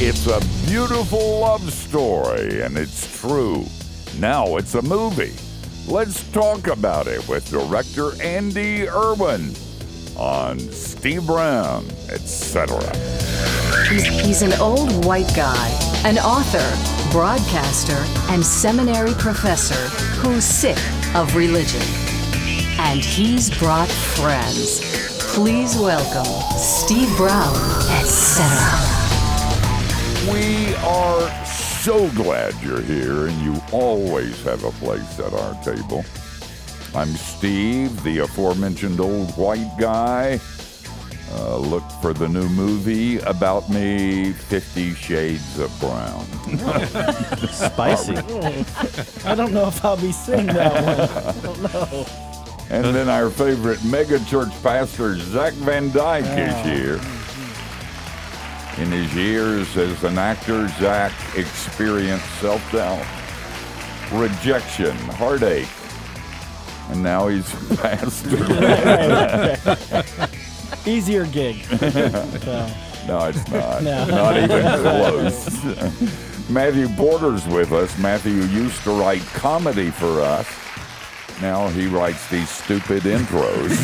It's a beautiful love story, and it's true. Now it's a movie. Let's talk about it with director Andy Erwin on Steve Brown, etc. He's an old white guy, an author, broadcaster, and seminary professor who's sick of religion. And he's brought friends. Please welcome Steve Brown, etc. We are so glad you're here, and you always have a place at our table. I'm Steve, the aforementioned old white guy. Look for the new movie about me, 50 Shades of Brown. Spicy. I don't know if I'll be seeing that one. I don't know. And then our favorite mega church pastor, Zach Van Dyke, is here. In his years as an actor, Zach experienced self-doubt, rejection, heartache, and now he's a pastor. Easier gig. No, it's not. No. Not even close. Matthew Porter's with us. Matthew used to write comedy for us. Now he writes these stupid intros.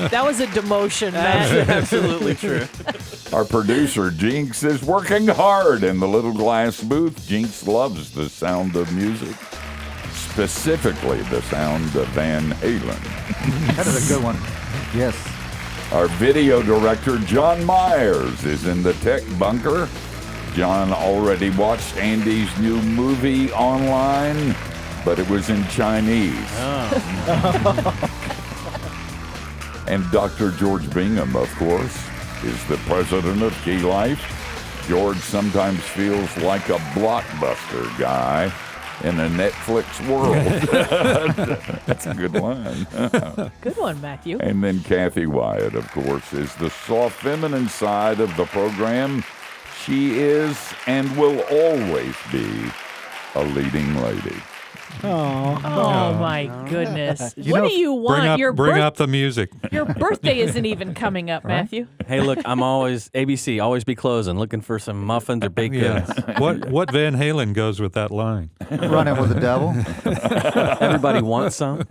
That was a demotion, Matt. Absolutely true. Our producer, Jinx, is working hard in the little glass booth. Jinx loves the sound of music, specifically the sound of Van Halen. That is a good one. Yes. Our video director, John Myers, is in the tech bunker. John already watched Andy's new movie online, but it was in Chinese. And Dr. George Bingham, of course, is the president of Key Life. George sometimes feels like a Blockbuster guy in a Netflix world. That's a good line. Good one, Matthew. And then Kathy Wyatt, of course, is the soft feminine side of the program. She is and will always be a leading lady. Oh my goodness. You What know, do you want? Bring up the music. Your birthday isn't even coming up, Matthew. Hey, look, I'm always ABC, always be closing, looking for some muffins or baked goods. What Van Halen goes with that line? Running with the devil. Everybody wants some.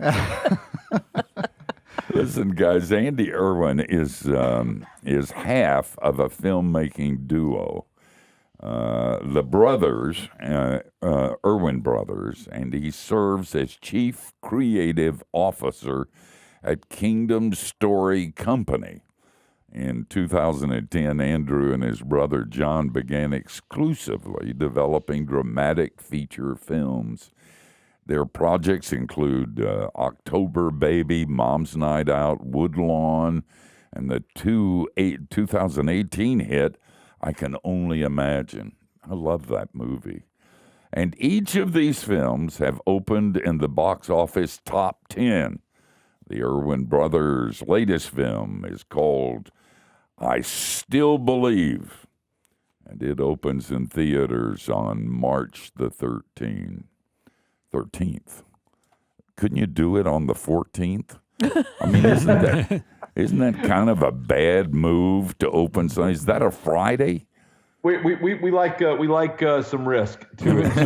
Listen, guys, Andy Erwin is half of a filmmaking duo. The brothers, Erwin Brothers, and he serves as Chief Creative Officer at Kingdom Story Company. In 2010, Andrew and his brother John began exclusively developing dramatic feature films. Their projects include October Baby, Mom's Night Out, Woodlawn, and the 2018 hit, I Can Only Imagine. I love that movie. And each of these films have opened in the box office top 10. The Erwin Brothers' latest film is called I Still Believe, and it opens in theaters on March the 13th. Couldn't you do it on the 14th? I mean, isn't that kind of a bad move to open something? Is that a Friday? We like some risk to it, so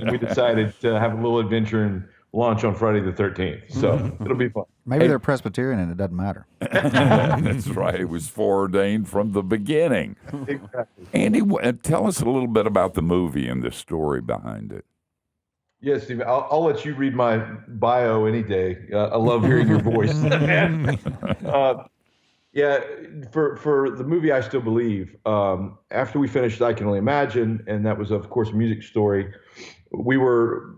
we decided to have a little adventure and launch on Friday the 13th. So it'll be fun. Maybe they're Presbyterian and it doesn't matter. That's right. It was foreordained from the beginning. Exactly. Andy, tell us a little bit about the movie and the story behind it. Yes, Steve. I'll let you read my bio any day. I love hearing your voice. Yeah, for the movie I Still Believe, after we finished I Can Only Imagine, and that was, of course, a music story, we were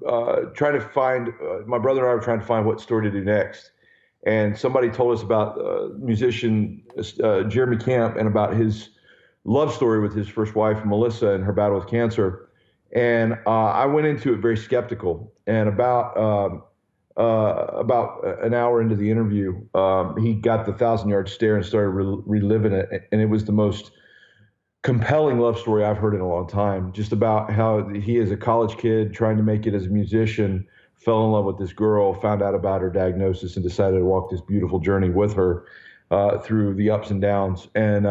trying to find, my brother and I were trying to find what story to do next. And somebody told us about musician Jeremy Camp and about his love story with his first wife, Melissa, and her battle with cancer. And I went into it very skeptical. And about an hour into the interview, he got the 1,000-yard stare and started reliving it. And it was the most compelling love story I've heard in a long time, just about how he, as a college kid trying to make it as a musician, fell in love with this girl, found out about her diagnosis, and decided to walk this beautiful journey with her through the ups and downs. And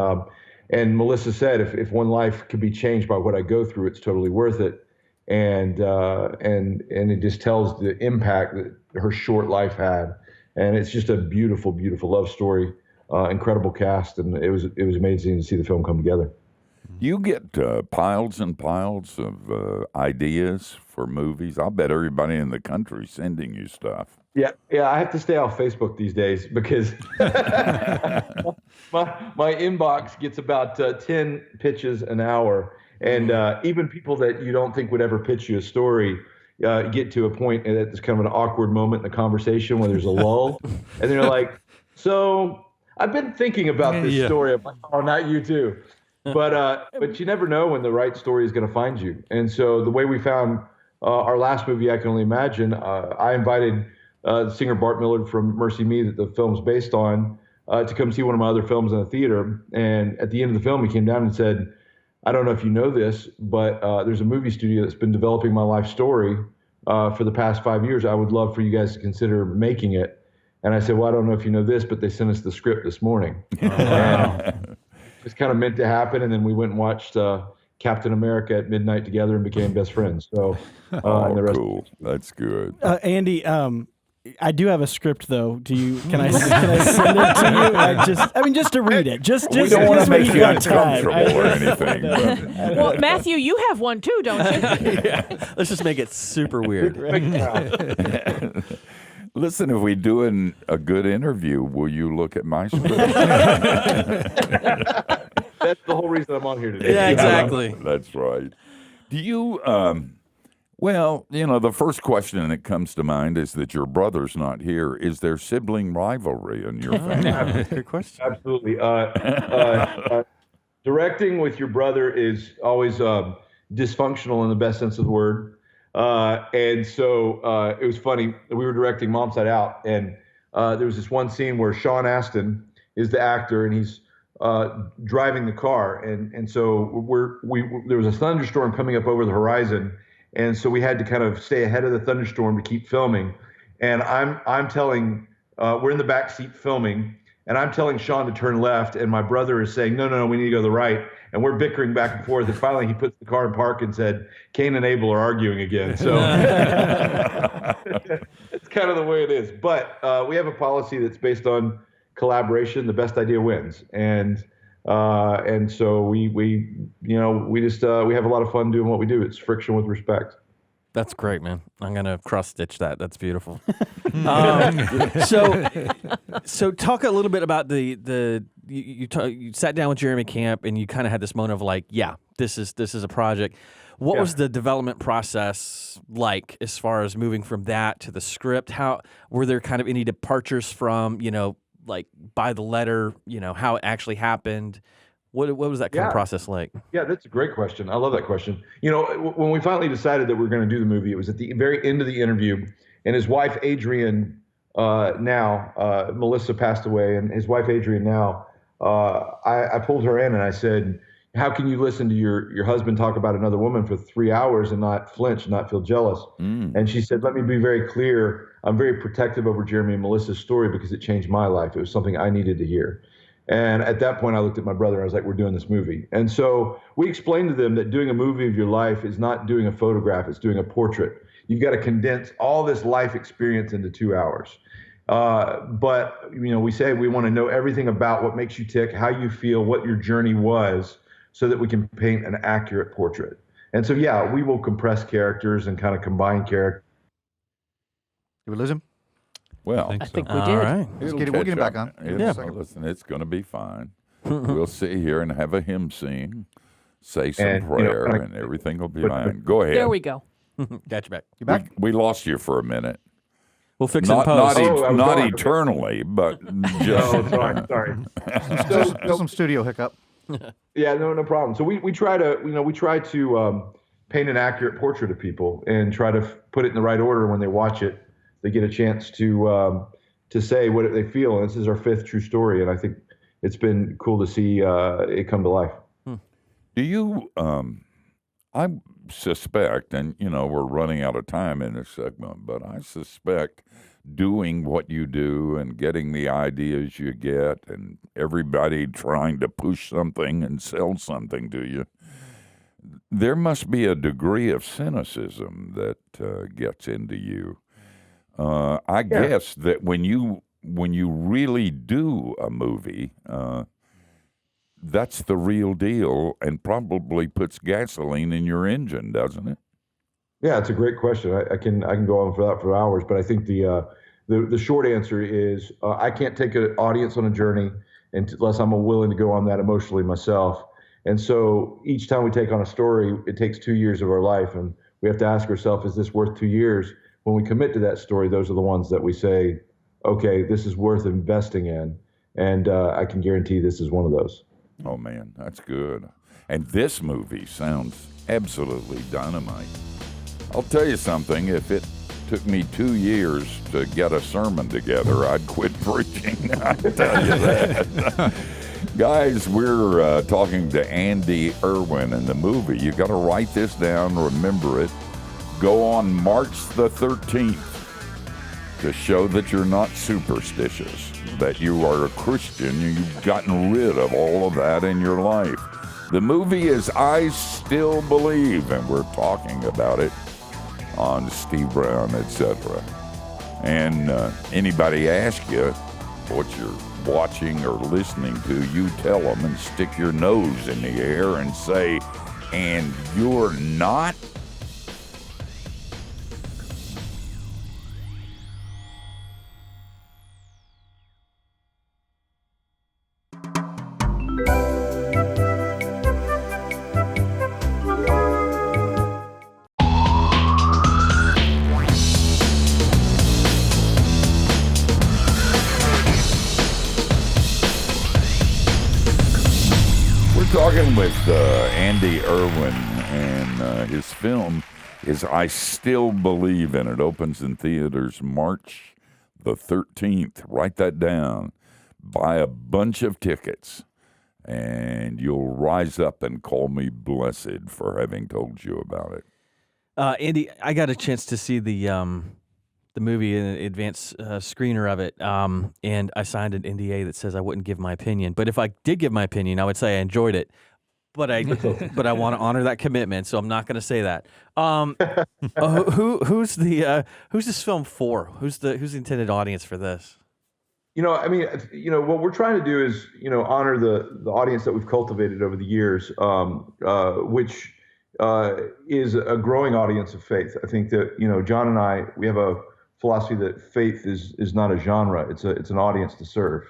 And Melissa said, if one life could be changed by what I go through, it's totally worth it. And it just tells the impact that her short life had. And it's just a beautiful, beautiful love story. Incredible cast, and it was amazing to see the film come together. You get piles and piles of ideas for movies. I'll bet everybody in the country sending you stuff. Yeah, I have to stay off Facebook these days because my inbox gets about 10 pitches an hour, and even people that you don't think would ever pitch you a story get to a point that it's kind of an awkward moment in the conversation where there's a lull, and they're like, "So I've been thinking about this story." I'm like, "Oh, not you too," but you never know when the right story is going to find you. And so the way we found our last movie, I Can Only Imagine, I invited singer Bart Millard from Mercy Me, that the film's based on, to come see one of my other films in the theater. And at the end of the film, he came down and said, "I don't know if you know this, but there's a movie studio that's been developing my life story for the past 5 years. I would love for you guys to consider making it." And I said, "Well, I don't know if you know this, but they sent us the script this morning." And it's kind of meant to happen. And then we went and watched Captain America at midnight together and became best friends. So, and the rest cool. That's good. Andy, I do have a script though. Can I send it to you? Just to read it. Just We don't want to make you time. uncomfortable or anything. Well, Matthew, you have one too, don't you? Let's just make it super weird. Listen, if we do a good interview, will you look at my script? That's the whole reason I'm on here today. Yeah, exactly. That's right. Do you, well, the first question that comes to mind is that your brother's not here. Is there sibling rivalry in your family? Good question. Absolutely. Directing with your brother is always dysfunctional in the best sense of the word. And so it was funny. We were directing Mom Side Out, and there was this one scene where Sean Astin is the actor, and he's driving the car, and so there was a thunderstorm coming up over the horizon, and so we had to kind of stay ahead of the thunderstorm to keep filming. And I'm telling, we're in the back seat filming, and I'm telling Sean to turn left, and my brother is saying, no, we need to go to the right. And we're bickering back and forth. And finally, he puts the car in park and said, "Cain and Abel are arguing again." So it's kind of the way it is. But we have a policy that's based on collaboration. The best idea wins. And so we have a lot of fun doing what we do. It's friction with respect. That's great, man. I'm gonna cross stitch that. That's beautiful. So talk a little bit about you sat down with Jeremy Camp and you kind of had this moment of like, yeah, this is a project. What was the development process like as far as moving from that to the script? How were there kind of any departures from like by the letter? How it actually happened? What was that kind of process like? Yeah, that's a great question. I love that question. When we finally decided that we were going to do the movie, it was at the very end of the interview, and his wife, Adrienne, Melissa passed away, and his wife, Adrienne, I pulled her in and I said, "How can you listen to your husband talk about another woman for 3 hours and not flinch, not feel jealous?" And she said, "Let me be very clear. I'm very protective over Jeremy and Melissa's story because it changed my life. It was something I needed to hear." And at that point, I looked at my brother and I was like, "We're doing this movie." And so we explained to them that doing a movie of your life is not doing a photograph, it's doing a portrait. You've got to condense all this life experience into 2 hours. But we say we want to know everything about what makes you tick, how you feel, what your journey was, so that we can paint an accurate portrait. And so, we will compress characters and kind of combine characters. Did we lose him? Well, I think we did. All right. We'll get him back on. Listen, it's going to be fine. We'll sit here and have a hymn sing, say some prayer, and everything will be fine. Go ahead. There we go. Got you back. You back? We lost you for a minute. We'll fix it in post. Not eternally, but just. Oh, sorry. Still some studio hiccup. Yeah, no problem. So we try to paint an accurate portrait of people and try to put it in the right order. When they watch it, they get a chance to say what they feel. And this is our 5th true story, and I think it's been cool to see it come to life. Do you I suspect, and we're running out of time in this segment, but I suspect doing what you do and getting the ideas you get and everybody trying to push something and sell something to you, there must be a degree of cynicism that gets into you. I guess that when you really do a movie, that's the real deal and probably puts gasoline in your engine, doesn't it? Yeah, it's a great question. I can go on for that for hours, but I think the short answer is I can't take an audience on a journey unless I'm willing to go on that emotionally myself. And so each time we take on a story, it takes 2 years of our life, and we have to ask ourselves, is this worth 2 years? When we commit to that story, those are the ones that we say, okay, this is worth investing in, and I can guarantee this is one of those. Oh, man, that's good. And this movie sounds absolutely dynamite. I'll tell you something, if it took me 2 years to get a sermon together, I'd quit preaching. I tell you that. Guys, we're talking to Andy Erwin in the movie. You got to write this down, remember it. Go on March the 13th to show that you're not superstitious, that you are a Christian, you've gotten rid of all of that in your life. The movie is I Still Believe, and we're talking about it on Steve Brown, etc. And anybody ask you what you're watching or listening to, you tell them and stick your nose in the air and say, and you're not? Talking with Andy Erwin, and his film is I Still Believe, and it opens in theaters March the 13th. Write that down. Buy a bunch of tickets, and you'll rise up and call me blessed for having told you about it. Andy, I got a chance to see the movie in advance screener of it, and I signed an NDA that says I wouldn't give my opinion. But if I did give my opinion, I would say I enjoyed it. But I want to honor that commitment, so I'm not going to say that. Who's this film for? Who's the intended audience for this? What we're trying to do is, honor the audience that we've cultivated over the years, which is a growing audience of faith. I think that, John and I, we have a philosophy that faith is not a genre. It's an audience to serve.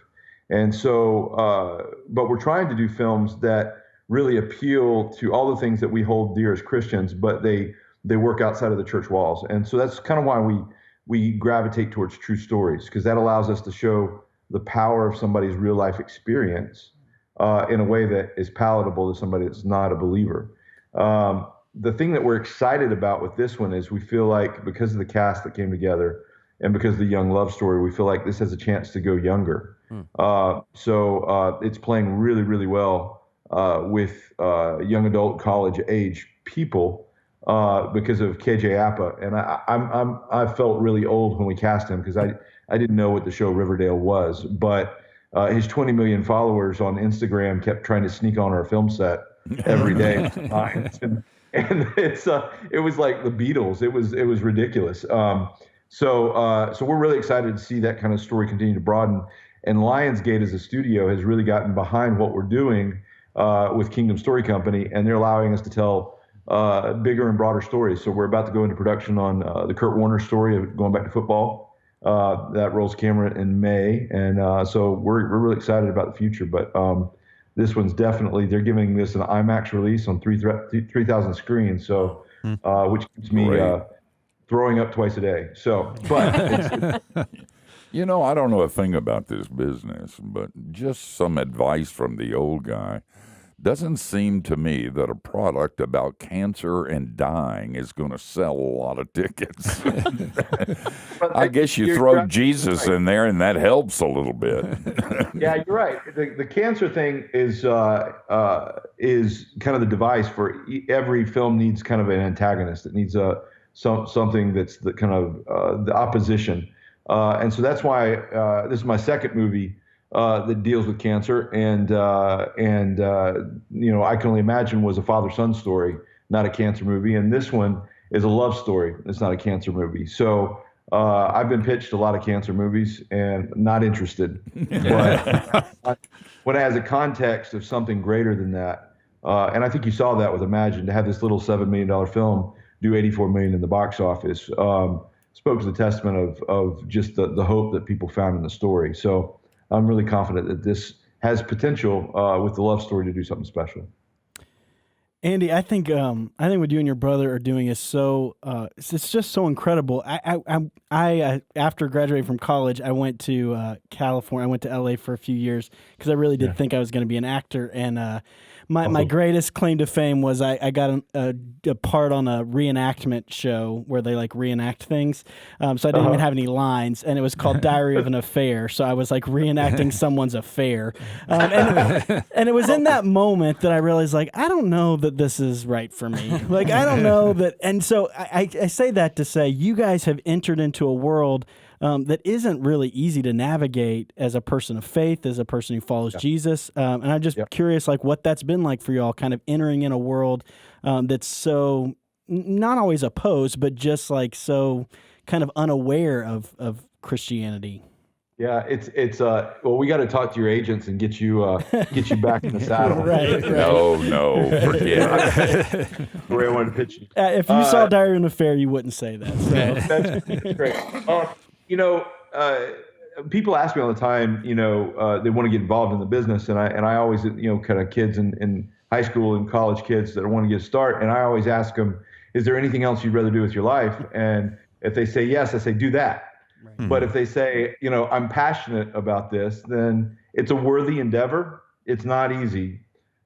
And so, but we're trying to do films that really appeal to all the things that we hold dear as Christians, but they work outside of the church walls. And so that's kind of why we gravitate towards true stories, because that allows us to show the power of somebody's real life experience in a way that is palatable to somebody that's not a believer. The thing that we're excited about with this one is we feel like because of the cast that came together and because of the young love story, we feel like this has a chance to go younger. So it's playing really, really well with young adult college age people because of KJ Apa. And I felt really old when we cast him because I didn't know what the show Riverdale was, but his 20 million followers on Instagram kept trying to sneak on our film set every day. And it was like the Beatles. It was ridiculous. So we're really excited to see that kind of story continue to broaden. And Lionsgate as a studio has really gotten behind what we're doing with Kingdom Story Company, and they're allowing us to tell bigger and broader stories. So we're about to go into production on the Kurt Warner story of going back to football. That rolls camera in May, and so we're really excited about the future. But this one's definitely, they're giving this an IMAX release on 3,000 screens, so which keeps me throwing up twice a day. So, but I don't know a thing about this business, but just some advice from the old guy. doesn't seem to me that a product about cancer and dying is going to sell a lot of tickets. I guess you throw Jesus in there, and that helps a little bit. Yeah, you're right. The cancer thing is kind of the device for every film needs kind of an antagonist. It needs something that's the kind of the opposition. And so that's why this is my second movie that deals with cancer, and I Can Only Imagine was a father-son story, not a cancer movie, and this one is a love story. It's not a cancer movie. So I've been pitched a lot of cancer movies and not interested. But when it has a context of something greater than that, and I think you saw that with Imagine, to have this little $7 million film do $84 million in the box office, spoke to the testament of just the hope that people found in the story. So I'm really confident that this has potential with the love story to do something special. Andy, I think what you and your brother are doing is so it's just so incredible. I after graduating from college, I went to California. I went to LA for a few years because I really did think I was going to be an actor. And my greatest claim to fame was I got a part on a reenactment show where they like reenact things. So I didn't even have any lines, and it was called Diary of an Affair. So I was like reenacting someone's affair, and it was in that moment that I realized, like, I don't know that this is right for me. Like, I don't know that. And so I say that to say you guys have entered into a world that isn't really easy to navigate as a person of faith, as a person who follows Jesus. And I'm just curious, like, what that's been like for y'all, kind of entering in a world that's so not always opposed, but just like so kind of unaware of Christianity. Yeah, it's well, we got to talk to your agents and get you back in the saddle. Right. No, forget it. Where I wanted to pitch you. If you saw Diary of an Affair, you wouldn't say that. So. That's great. People ask me all the time, they want to get involved in the business, and I always, kind of kids in high school and college kids that want to get a start, and I always ask them, is there anything else you'd rather do with your life? And if they say yes, I say, do that. Right. But if they say, I'm passionate about this, then it's a worthy endeavor. It's not easy.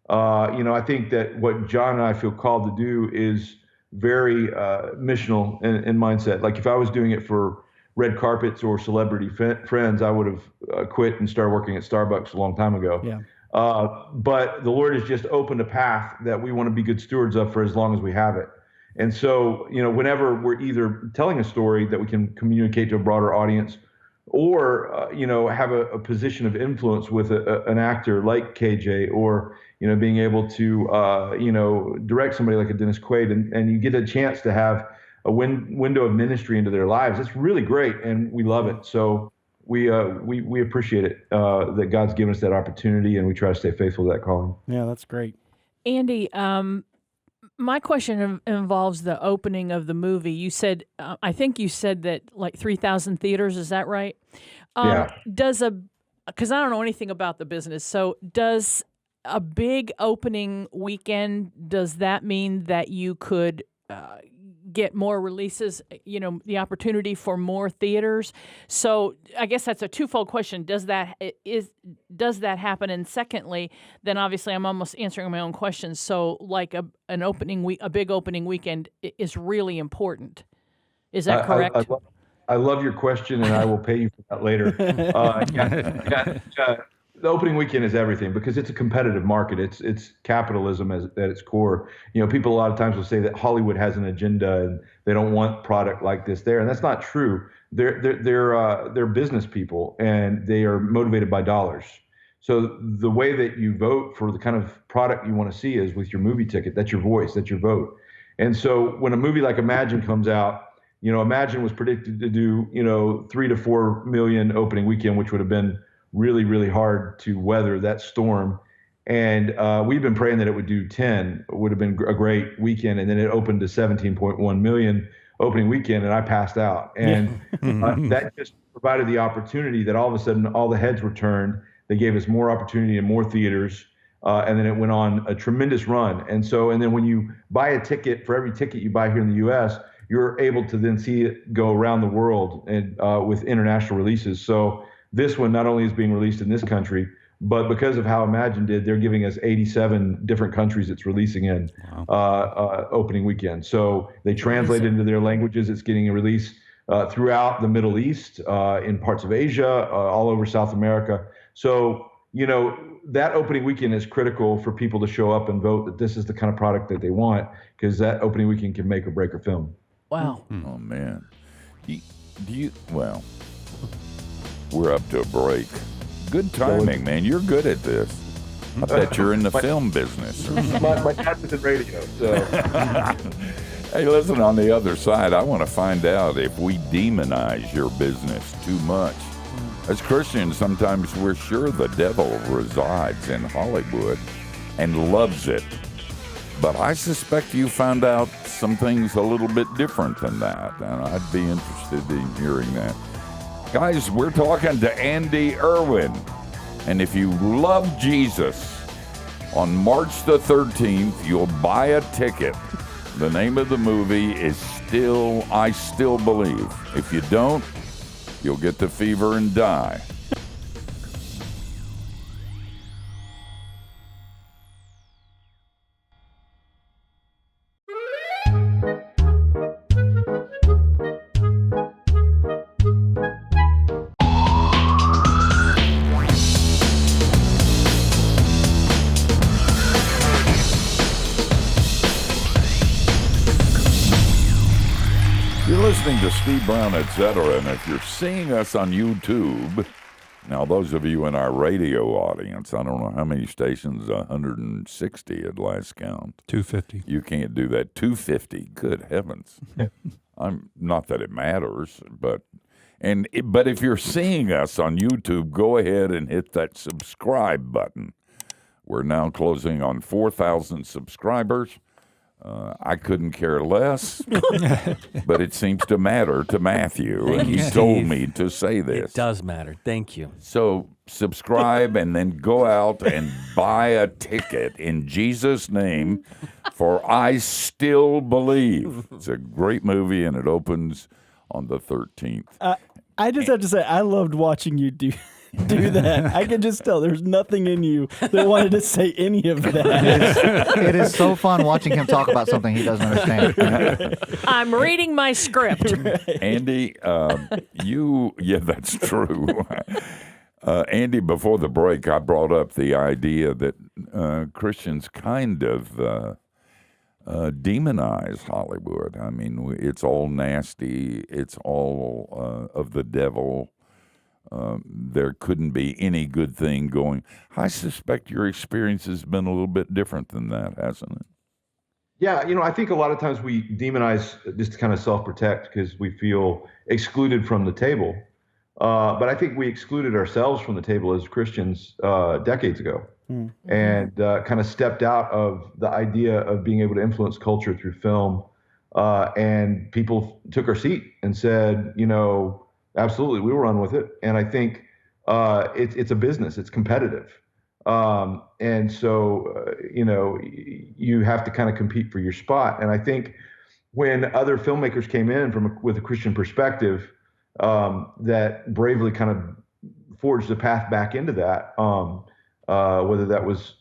I think that what John and I feel called to do is very missional in mindset. Like if I was doing it for red carpets or celebrity friends, I would have quit and started working at Starbucks a long time ago. Yeah. But the Lord has just opened a path that we want to be good stewards of for as long as we have it. And so, whenever we're either telling a story that we can communicate to a broader audience, or have a position of influence with an actor like KJ, or being able to direct somebody like a Dennis Quaid, and you get a chance to have a window of ministry into their lives. It's really great, and we love it. So we appreciate it that God's given us that opportunity, and we try to stay faithful to that calling. Yeah, that's great. Andy, my question involves the opening of the movie. You said, I think you said that like 3,000 theaters. Is that right? Yeah. Because I don't know anything about the business. So does a big opening weekend, does that mean that you could get more releases, the opportunity for more theaters? So I guess that's a twofold question. Does that happen? And secondly, then obviously I'm almost answering my own question. So like a big opening weekend is really important. Is that correct? I love your question, and I will pay you for that later. The opening weekend is everything because it's a competitive market. It's capitalism at its core. People a lot of times will say that Hollywood has an agenda and they don't want product like this there, and that's not true. They're business people, and they are motivated by dollars. So the way that you vote for the kind of product you want to see is with your movie ticket. That's your voice. That's your vote. And so when a movie like Imagine comes out, Imagine was predicted to do 3 to 4 million opening weekend, which would have been really, really hard to weather that storm. And we've been praying that it would do 10. It would have been a great weekend. And then it opened to 17.1 million opening weekend, and I passed out. And that just provided the opportunity that all of a sudden all the heads were turned. They gave us more opportunity in more theaters. And then it went on a tremendous run. And then when you buy a ticket, for every ticket you buy here in the U.S., you're able to then see it go around the world and with international releases. So this one not only is being released in this country, But because of how Imagine did, they're giving us 87 different countries it's releasing in opening weekend. So they translate it into their languages. It's getting a release throughout the Middle East, in parts of Asia, all over South America. So, that opening weekend is critical for people to show up and vote that this is the kind of product that they want, because that opening weekend can make or break a film. Wow. Oh, man. Well, we're up to a break. Good timing, man. You're good at this. I bet you're in the film business. My dad was in radio, so. Hey, listen, on the other side, I want to find out if we demonize your business too much. As Christians, sometimes we're sure the devil resides in Hollywood and loves it. But I suspect you found out some things a little bit different than that, and I'd be interested in hearing that. Guys, we're talking to Andy Erwin. And if you love Jesus, on March the 13th, you'll buy a ticket. The name of the movie is I Still Believe. If you don't, you'll get the fever and die. Listening to Steve Brown, etc. And if you're seeing us on YouTube, now those of you in our radio audience, I don't know how many stations, 160 at last count. 250. You can't do that. 250. Good heavens. I'm not that it matters, but if you're seeing us on YouTube, go ahead and hit that subscribe button. We're now closing on 4,000 subscribers. I couldn't care less, but it seems to matter to Matthew, and he told me to say this. It does matter. Thank you. So subscribe and then go out and buy a ticket in Jesus' name for I Still Believe. It's a great movie, and it opens on the 13th. I just have to say, I loved watching you do that. I can just tell there's nothing in you that wanted to say any of that. It is so fun watching him talk about something he doesn't understand. I'm reading my script. Andy, that's true. Andy, before the break, I brought up the idea that Christians kind of demonize Hollywood. I mean, it's all nasty. It's all of the devil. There couldn't be any good thing going. I suspect your experience has been a little bit different than that, hasn't it? Yeah, I think a lot of times we demonize just to kind of self-protect because we feel excluded from the table. But I think we excluded ourselves from the table as Christians decades ago, and kind of stepped out of the idea of being able to influence culture through film. And people took our seat and said, absolutely, we will run with it. And I think it's a business. It's competitive. And so, you have to kind of compete for your spot. And I think when other filmmakers came in with a Christian perspective that bravely kind of forged the path back into that, whether that was,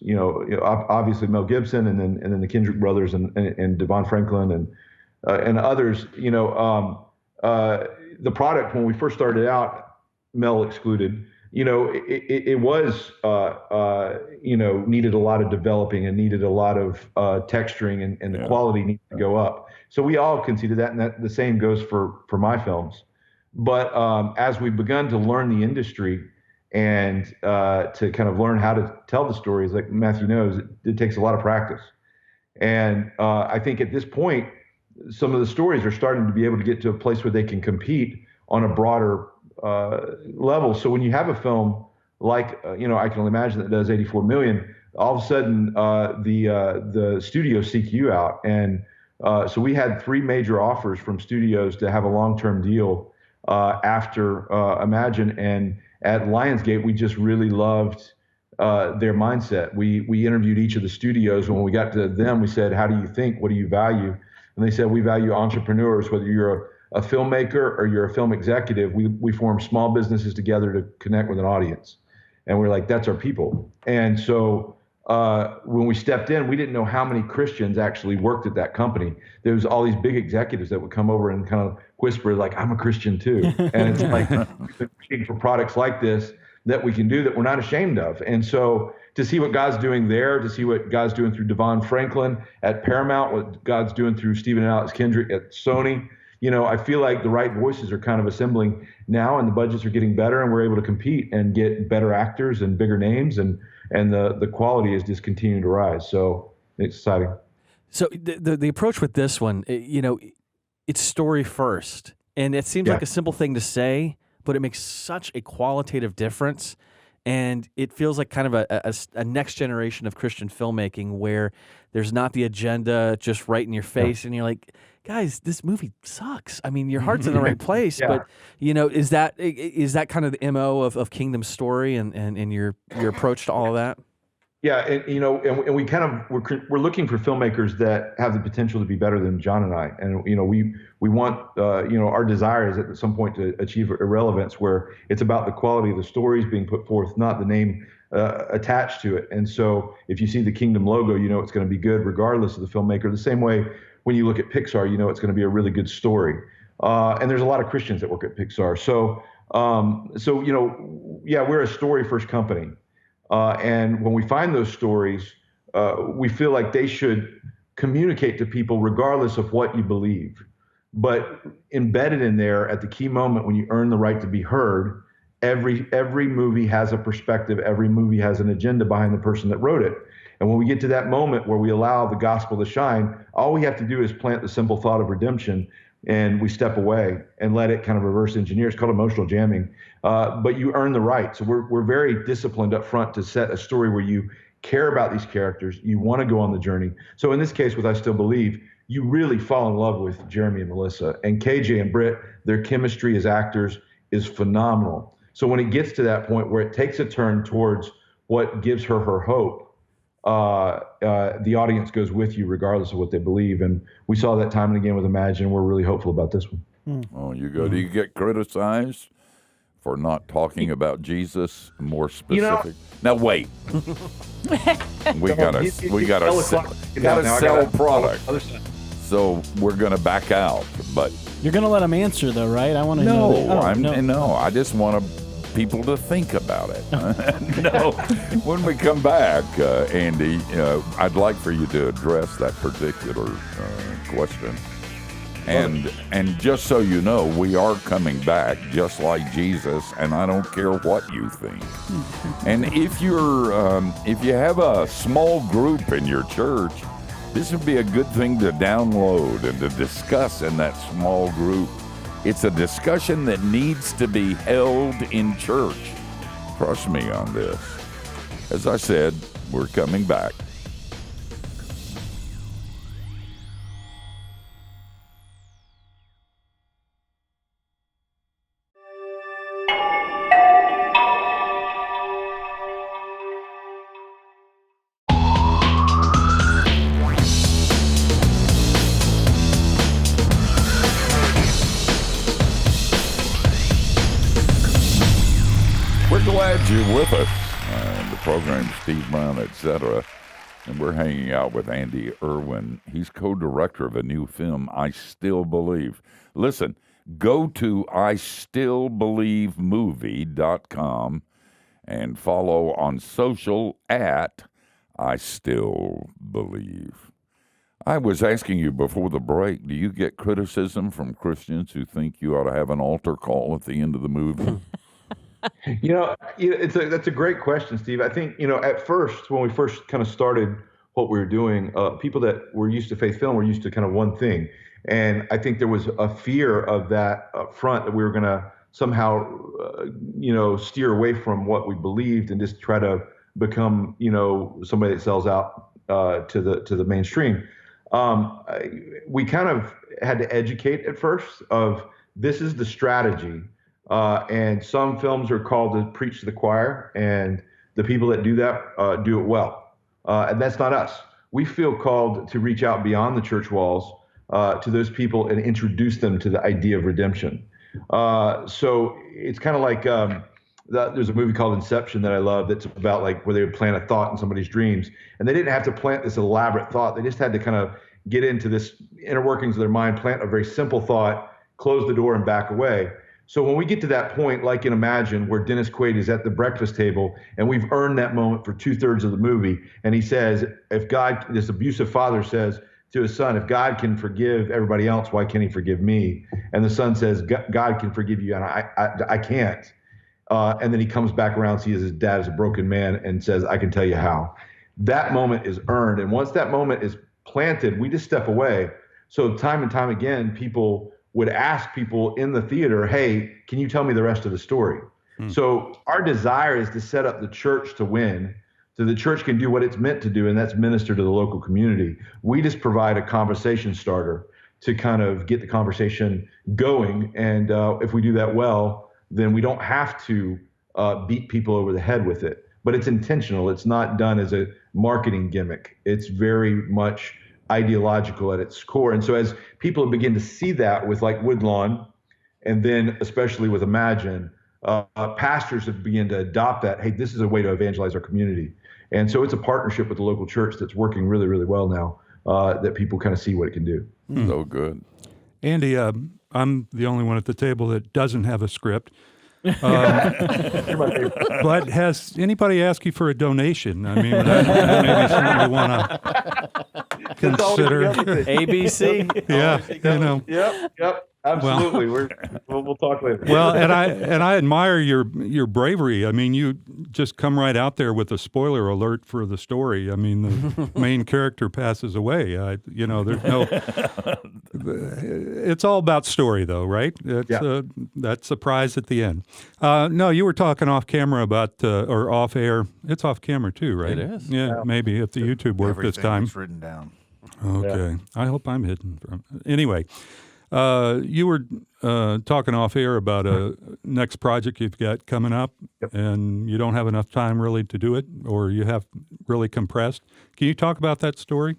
obviously Mel Gibson and then the Kendrick brothers and Devon Franklin and others, the product, when we first started out, Mel excluded, it was, needed a lot of developing and needed a lot of texturing and the quality needed to go up. So we all conceded that, and that the same goes for my films. But as we've begun to learn the industry and to kind of learn how to tell the stories, like Matthew knows, it takes a lot of practice. And I think at this point, some of the stories are starting to be able to get to a place where they can compete on a broader level. So when you have a film like, I can only imagine that does 84 million, all of a sudden the studios seek you out. And so we had 3 major offers from studios to have a long-term deal after Imagine. And at Lionsgate, we just really loved their mindset. We interviewed each of the studios. When we got to them, we said, how do you think? What do you value? And they said, we value entrepreneurs, whether you're a filmmaker or you're a film executive. We form small businesses together to connect with an audience. and we're like, that's our people. And so when we stepped in, we didn't know how many Christians actually worked at that company. There was all these big executives that would come over and kind of whisper like, I'm a Christian too. And it's like, we've been looking for products like this that we can do that we're not ashamed of. And so to see what God's doing there, to see what God's doing through Devon Franklin at Paramount, what God's doing through Stephen and Alex Kendrick at Sony, I feel like the right voices are kind of assembling now, and the budgets are getting better, and we're able to compete and get better actors and bigger names, and the quality is just continuing to rise. So it's exciting. So the approach with this one, it's story first, and it seems like a simple thing to say, but it makes such a qualitative difference. And it feels like kind of a next generation of Christian filmmaking where there's not the agenda just right in your face, and you're like, guys, this movie sucks. I mean, your heart's in the right place, but is that kind of the MO of Kingdom Story and your approach to all of that? Yeah, and we kind of we're looking for filmmakers that have the potential to be better than John and I, and we want our desire is at some point to achieve irrelevance where it's about the quality of the stories being put forth, not the name attached to it. And so if you see the Kingdom logo, it's going to be good regardless of the filmmaker. The same way when you look at Pixar, it's going to be a really good story. And there's a lot of Christians that work at Pixar, so we're a story first company. And when we find those stories, we feel like they should communicate to people regardless of what you believe. But embedded in there at the key moment when you earn the right to be heard, every movie has a perspective. Every movie has an agenda behind the person that wrote it. And when we get to that moment where we allow the gospel to shine, all we have to do is plant the simple thought of redemption, and we step away and let it kind of reverse engineer. It's called emotional jamming. But you earn the right. So we're very disciplined up front to set a story where you care about these characters. You want to go on the journey. So in this case, with I Still Believe, you really fall in love with Jeremy and Melissa. And KJ and Britt, their chemistry as actors is phenomenal. So when it gets to that point where it takes a turn towards what gives her hope, the audience goes with you regardless of what they believe. And we saw that time and again with Imagine. We're really hopeful about this one. Oh, you go. Do you get criticized for not talking about Jesus more specific? Now wait. we gotta sell product. So we're gonna back out. But you're gonna let him answer though, right? I want to know. No. I just want people to think about it. No. When we come back, Andy, I'd like for you to address that particular question. And just so you know, we are coming back just like Jesus, and I don't care what you think. And if you have a small group in your church, this would be a good thing to download and to discuss in that small group. It's a discussion that needs to be held in church. Trust me on this. As I said, we're coming back. Glad you're with us. The program, Steve Brown, etc. And we're hanging out with Andy Erwin. He's co-director of a new film, I Still Believe. Listen, go to istillbelievemovie.com and follow on social at I Still Believe. I was asking you before the break, do you get criticism from Christians who think you ought to have an altar call at the end of the movie? That's a great question, Steve. I think, at first, when we first kind of started what we were doing, people that were used to faith film were used to kind of one thing. And I think there was a fear of that up front, that we were going to somehow, steer away from what we believed and just try to become, somebody that sells out to the mainstream. We kind of had to educate at first of this is the strategy. And some films are called to preach to the choir, and the people that do that do it well. And that's not us. We feel called to reach out beyond the church walls to those people and introduce them to the idea of redemption. So it's kind of like There's a movie called Inception that I love that's about like where they would plant a thought in somebody's dreams, and they didn't have to plant this elaborate thought. They just had to kind of get into this inner workings of their mind, plant a very simple thought, close the door, and back away. So when we get to that point, like in Imagine, where Dennis Quaid is at the breakfast table, and we've earned that moment for 2/3 of the movie, and he says, if God, this abusive father says to his son, if God can forgive everybody else, why can't he forgive me? And the son says, God can forgive you, and I can't. And then he comes back around, sees his dad as a broken man, and says, I can tell you how. That moment is earned. And once that moment is planted, we just step away. So time and time again, people would ask people in the theater, hey, can you tell me the rest of the story? So our desire is to set up the church to win, so the church can do what it's meant to do, and that's minister to the local community. We just provide a conversation starter to kind of get the conversation going. And if we do that well, then we don't have to beat people over the head with it. But it's intentional. It's not done as a marketing gimmick. It's very much ideological at its core. And so as people begin to see that with like Woodlawn, and then especially with Imagine, pastors have begun to adopt that. Hey, this is a way to evangelize our community. And so it's a partnership with the local church that's working really, really well now, that people kind of see what it can do. So good. Andy, I'm the only one at the table that doesn't have a script. But has anybody asked you for a donation? I mean, that maybe something you want to consider. ABC. Yeah, you know. Yep. Absolutely. We'll talk later. Well, and I admire your bravery. I mean, you just come right out there with a spoiler alert for the story. I mean, the main character passes away. There's no. It's all about story, though, right? It's that surprise at the end. No, you were talking off camera about or off air. It's off camera too, right? It is. Yeah, maybe if the YouTube worked this time. Everything is written down. Okay, yeah. I hope I'm hidden from. Anyway. You were talking off air about a next project you've got coming up, and you don't have enough time really to do it, or you have really compressed. Can you talk about that story?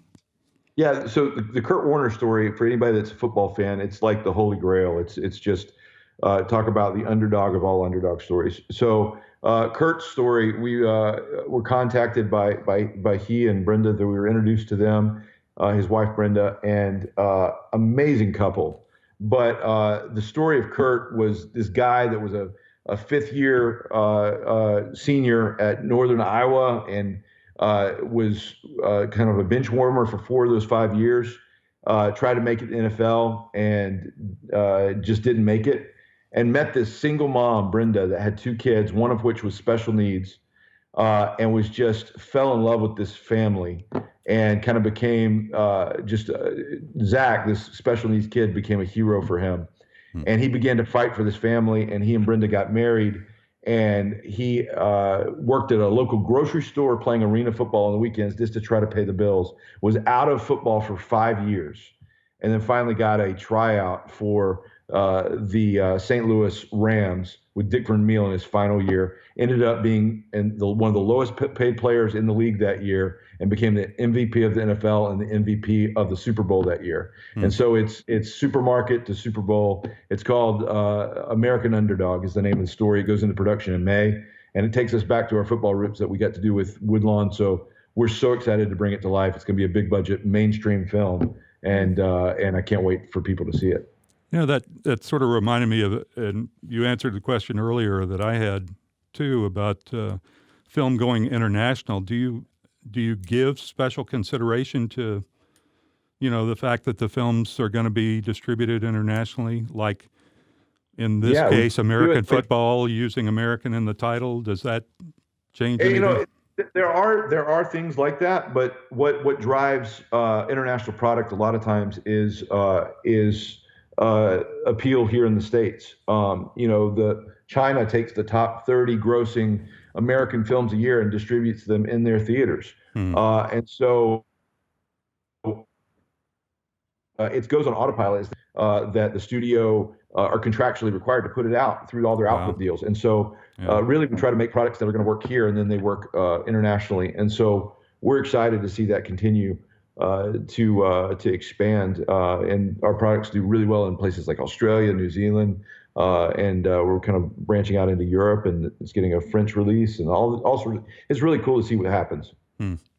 Yeah, so the Kurt Warner story, for anybody that's a football fan, it's like the Holy Grail. It's just talk about the underdog of all underdog stories. So Kurt's story, we were contacted by he and Brenda, that we were introduced to them, his wife Brenda, and amazing couple. But the story of Kurt was this guy that was a fifth-year senior at Northern Iowa, and was kind of a bench warmer for 4 of those 5 years. Tried to make it to the NFL and just didn't make it. And met this single mom, Brenda, that had 2 kids, one of which was special needs, and was just fell in love with this family. And kind of became Zach, this special needs kid, became a hero for him. And he began to fight for this family, and he and Brenda got married. And he worked at a local grocery store playing arena football on the weekends just to try to pay the bills. Was out of football for 5 years, and then finally got a tryout for the St. Louis Rams with Dick Vermeil in his final year. Ended up being one of the lowest paid players in the league that year, and became the MVP of the NFL and the MVP of the Super Bowl that year. And so it's supermarket to Super Bowl. It's called American Underdog is the name of the story. It goes into production in May, and it takes us back to our football roots that we got to do with Woodlawn. So we're so excited to bring it to life. It's going to be a big budget mainstream film, and I can't wait for people to see it. You know, that sort of reminded me of, and you answered the question earlier that I had too about film going international. Do you give special consideration to, the fact that the films are going to be distributed internationally? Like in this case, American football using American in the title. Does that change anything? There are things like that, but what drives international product a lot of times is appeal here in the States. China takes the top 30 grossing American films a year and distributes them in their theaters. And so it goes on autopilot that the studio are contractually required to put it out through all their output deals. And so really we try to make products that are going to work here, and then they work internationally. And so we're excited to see that continue. to expand. And our products do really well in places like Australia, New Zealand, and we're kind of branching out into Europe, and it's getting a French release, and all sorts. It's really cool to see what happens.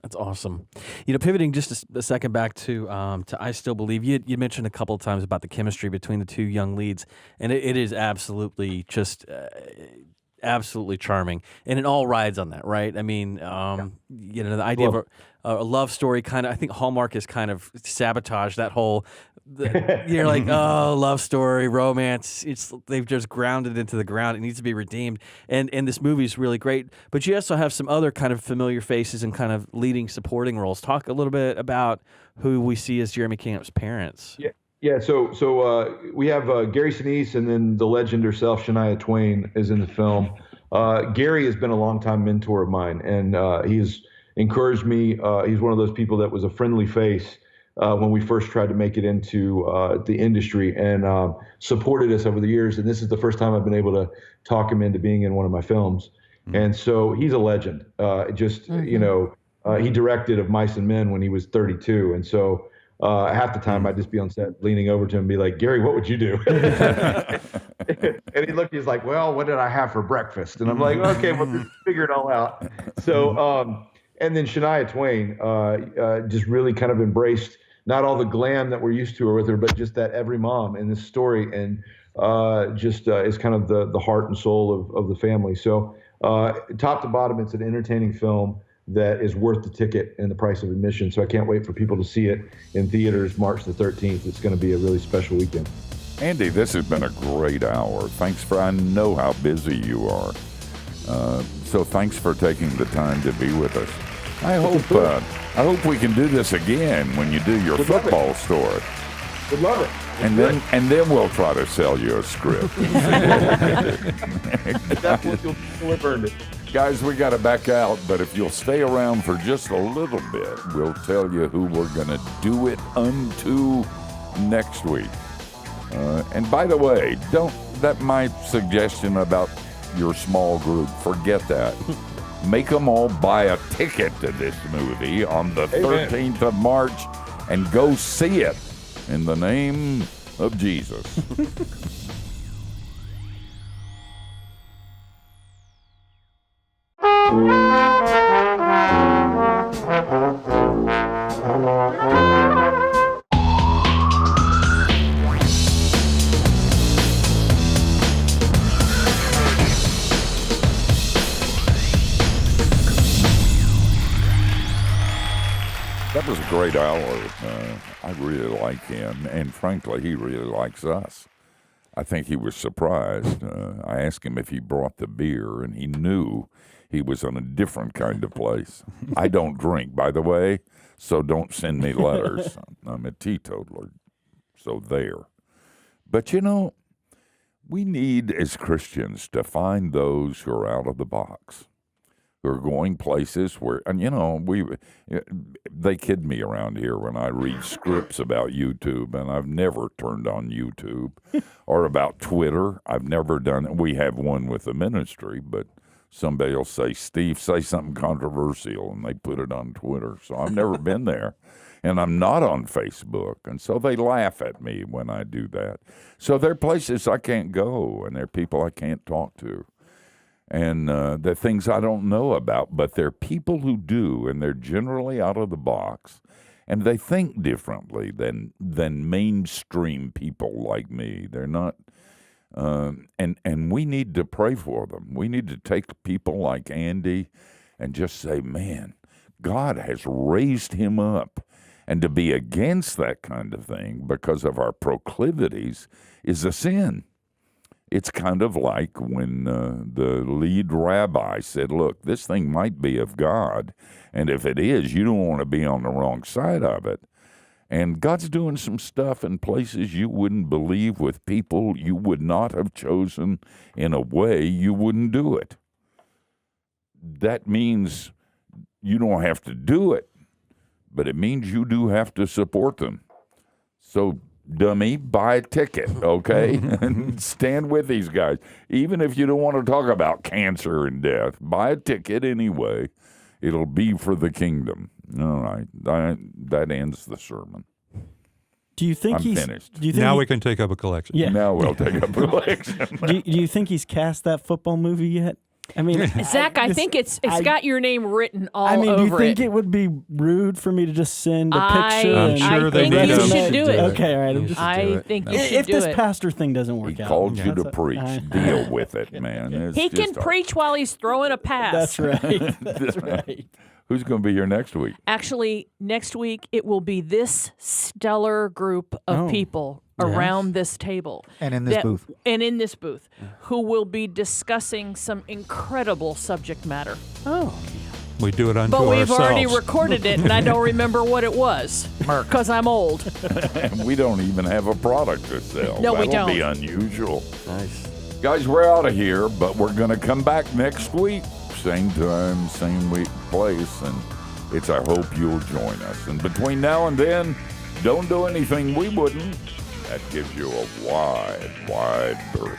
That's awesome. Pivoting just a second back to I Still Believe. You mentioned a couple of times about the chemistry between the two young leads, and it is absolutely just absolutely charming, and it all rides on that, right? I mean, the idea of a love story kind of. I think Hallmark has kind of sabotaged that whole. You're like, oh, love story, romance. They've just ground it into the ground. It needs to be redeemed. And this movie is really great. But you also have some other kind of familiar faces and kind of leading supporting roles. Talk a little bit about who we see as Jeremy Camp's parents. Yeah. So we have Gary Sinise, and then the legend herself, Shania Twain, is in the film. Gary has been a longtime mentor of mine, and he's encouraged me. He's one of those people that was a friendly face when we first tried to make it into the industry, and supported us over the years. And this is the first time I've been able to talk him into being in one of my films. And so he's a legend. He directed Of Mice and Men when he was 32. And so half the time I'd just be on set leaning over to him and be like, Gary, what would you do? And he's like, well, what did I have for breakfast? And I'm like, okay, well, just figure it all out. So, and then Shania Twain just really kind of embraced not all the glam that we're used to with her, but just that every mom in this story, and is kind of the heart and soul of the family. So top to bottom, it's an entertaining film that is worth the ticket and the price of admission. So I can't wait for people to see it in theaters March the 13th. It's going to be a really special weekend. Andy, this has been a great hour. I know how busy you are. So thanks for taking the time to be with us. I hope we can do this again when you do your football story. Would love it. And then we'll try to sell you a script. You'll have earned it. Guys, we got to back out, but if you'll stay around for just a little bit, we'll tell you who we're going to do it unto next week. And by the way, my suggestion about your small group, forget that. Make them all buy a ticket to this movie on the 13th of March and go see it in the name of Jesus. That was a great hour. I really like him, and frankly, he really likes us. I think he was surprised. I asked him if he brought the beer, and he knew he was in a different kind of place. I don't drink, by the way, so don't send me letters. I'm a teetotaler, so there. But we need as Christians to find those who are out of the box, who are going places where, and they kid me around here when I read scripts about YouTube, and I've never turned on YouTube, or about Twitter. I've never done it. We have one with the ministry, but somebody will say, Steve, say something controversial, and they put it on Twitter. So I've never been there, and I'm not on Facebook, and so they laugh at me when I do that. So there are places I can't go, and there are people I can't talk to. And the things I don't know about, but there are people who do, and they're generally out of the box, and they think differently than mainstream people like me. They're not, and we need to pray for them. We need to take people like Andy and just say, man, God has raised him up, and to be against that kind of thing because of our proclivities is a sin. It's kind of like when the lead rabbi said, look, this thing might be of God, and if it is, you don't want to be on the wrong side of it. And God's doing some stuff in places you wouldn't believe with people you would not have chosen in a way you wouldn't do it. That means you don't have to do it, but it means you do have to support them. So dummy, buy a ticket, okay? And stand with these guys. Even if you don't want to talk about cancer and death, buy a ticket anyway. It'll be for the kingdom. All right. That ends the sermon. Do you think I'm he's finished. Do you think Now he- we can take up a collection. Yeah. Now we'll take up election. do you think he's cast that football movie yet? I mean, Zach, I think it's got your name written all I mean, over do you think it. it would be rude for me to just send a I- picture? I'm and sure I they think need you a- should do it. Okay, all right. I'm You just, should do I it. think No. you should if do this it. pastor thing doesn't work He out, called you to that's- preach. Deal with it, man. It's He can just a- preach while he's throwing a pass. That's right. That's right. Who's going to be here next week? Actually, next week it will be this stellar group of Oh. people around this table. And in this booth. And in this booth, who will be discussing some incredible subject matter. We do it unto But we've ourselves. already recorded it, and I don't remember what it was. Because I'm old. And we don't even have a product to sell. No, we That'll be don't. unusual. Nice. Guys, we're out of here, but we're going to come back next week. Same time, same week, place. And it's our hope you'll join us. And between now and then, don't do anything we wouldn't. That gives you a wide, wide berth.